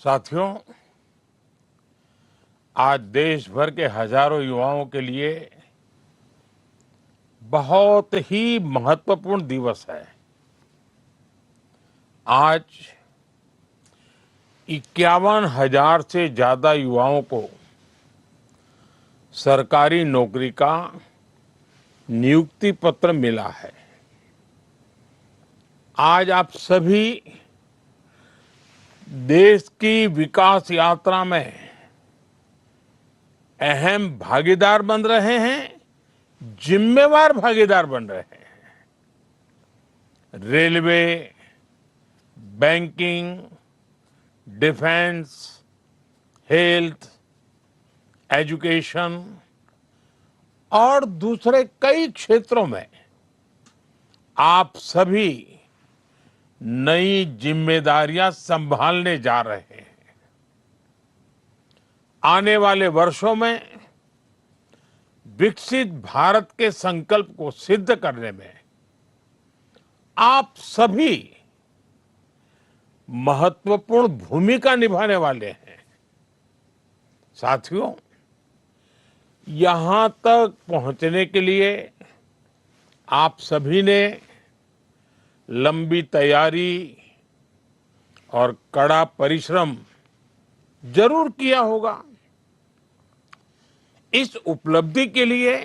साथियों, आज देश भर के हजारों युवाओं के लिए बहुत ही महत्वपूर्ण दिवस है। आज 51,000 से ज्यादा युवाओं को सरकारी नौकरी का नियुक्ति पत्र मिला है। आज आप सभी देश की विकास यात्रा में अहम भागीदार बन रहे हैं, जिम्मेवार भागीदार बन रहे हैं। Railway, banking, defence, health, education और दूसरे कई क्षेत्रों में आप सभी नई जिम्मेदारियां संभालने जा रहे हैं। आने वाले वर्षों में विकसित भारत के संकल्प को सिद्ध करने में आप सभी महत्वपूर्ण भूमिका निभाने वाले हैं। साथियों, यहां तक पहुंचने के लिए आप सभी ने लंबी तैयारी और कड़ा परिश्रम जरूर किया होगा। इस उपलब्धि के लिए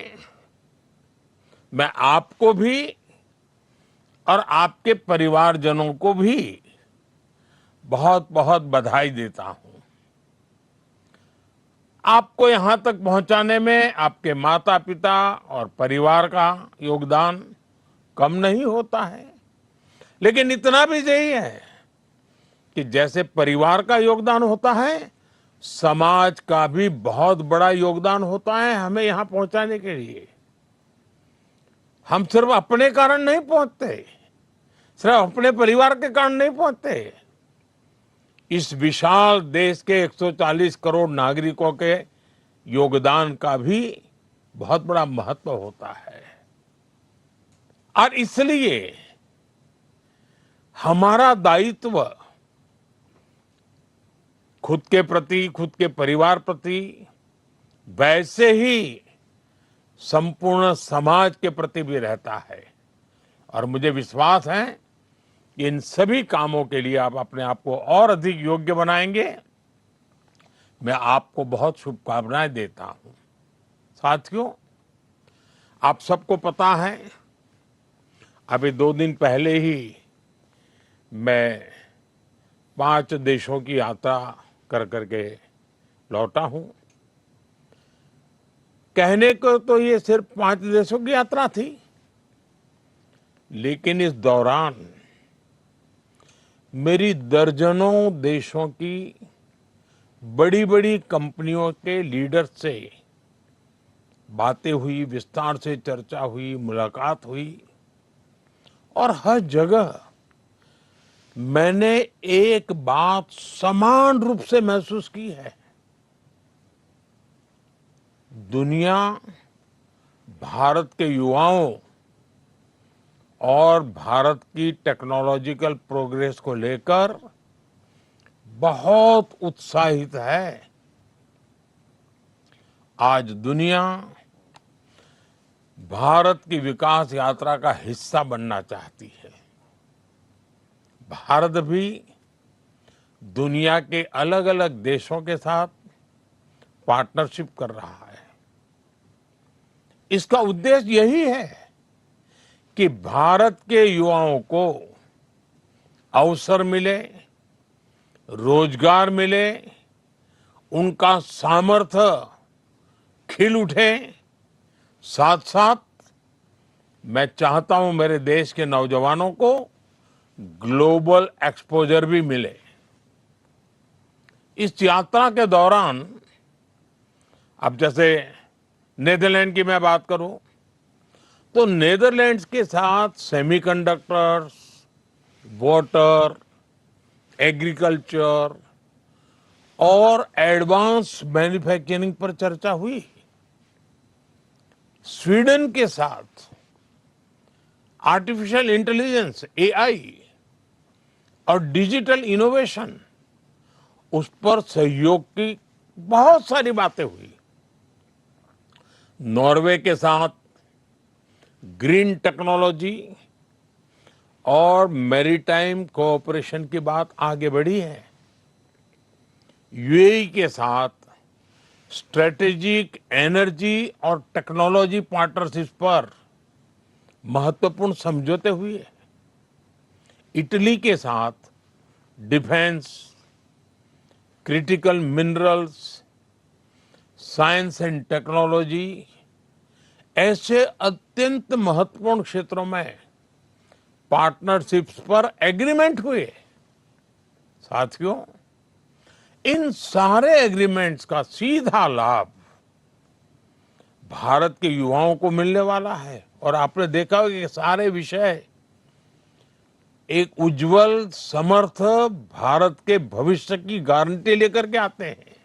मैं आपको भी और आपके परिवारजनों को भी बहुत बहुत बधाई देता हूं। आपको यहां तक पहुंचाने में आपके माता पिता और परिवार का योगदान कम नहीं होता है, लेकिन इतना भी सही है कि जैसे परिवार का योगदान होता है, समाज का भी बहुत बड़ा योगदान होता है हमें यहां पहुंचाने के लिए। हम सिर्फ अपने कारण नहीं पहुंचते, सिर्फ अपने परिवार के कारण नहीं पहुंचते। इस विशाल देश के 140 करोड़ नागरिकों के योगदान का भी बहुत बड़ा महत्व होता है। और इसलिए हमारा दायित्व खुद के प्रति, खुद के परिवार प्रति, वैसे ही संपूर्ण समाज के प्रति भी रहता है। और मुझे विश्वास है कि इन सभी कामों के लिए आप अपने आप को और अधिक योग्य बनाएंगे। मैं आपको बहुत शुभकामनाएं देता हूं। साथियों, आप सबको पता है, अभी 2 दिन पहले ही मैं 5 देशों की यात्रा कर करके लौटा हूं। कहने को तो ये सिर्फ 5 देशों की यात्रा थी, लेकिन इस दौरान मेरी दर्जनों देशों की बड़ी बड़ी कंपनियों के लीडर से बातें हुई, विस्तार से चर्चा हुई, मुलाकात हुई। और हर जगह मैंने एक बात समान रूप से महसूस की है। दुनिया भारत के युवाओं और भारत की टेक्नोलॉजिकल प्रोग्रेस को लेकर बहुत उत्साहित है। आज दुनिया भारत की विकास यात्रा का हिस्सा बनना चाहती है। भारत भी दुनिया के अलग अलग देशों के साथ पार्टनरशिप कर रहा है। इसका उद्देश्य यही है कि भारत के युवाओं को अवसर मिले, रोजगार मिले, उनका सामर्थ्य खिल उठे। साथ साथ मैं चाहता हूं मेरे देश के नौजवानों को ग्लोबल एक्सपोजर भी मिले। इस यात्रा के दौरान, अब जैसे नेदरलैंड की मैं बात करूं, तो नेदरलैंड्स के साथ सेमीकंडक्टर्स, वाटर, एग्रीकल्चर और एडवांस मैन्युफैक्चरिंग पर चर्चा हुई। स्वीडन के साथ आर्टिफिशियल इंटेलिजेंस, एआई और डिजिटल इनोवेशन उस पर सहयोग की बहुत सारी बातें हुई। नॉर्वे के साथ ग्रीन टेक्नोलॉजी और मैरीटाइम कोऑपरेशन की बात आगे बढ़ी है। यूएई के साथ स्ट्रेटेजिक एनर्जी और टेक्नोलॉजी पार्टनरशिप पर महत्वपूर्ण समझौते हुए। इटली के साथ defence, critical minerals, science and technology ऐसे अत्यंत महत्वपूर्ण क्षेत्रों में पार्टनरशिप्स पर एग्रीमेंट हुए। साथियों, इन सारे एग्रीमेंट्स का सीधा लाभ भारत के युवाओं को मिलने वाला है। और आपने देखा होगा कि सारे विषय एक उज्जवल समर्थ भारत के भविष्य की गारंटी लेकर के आते हैं।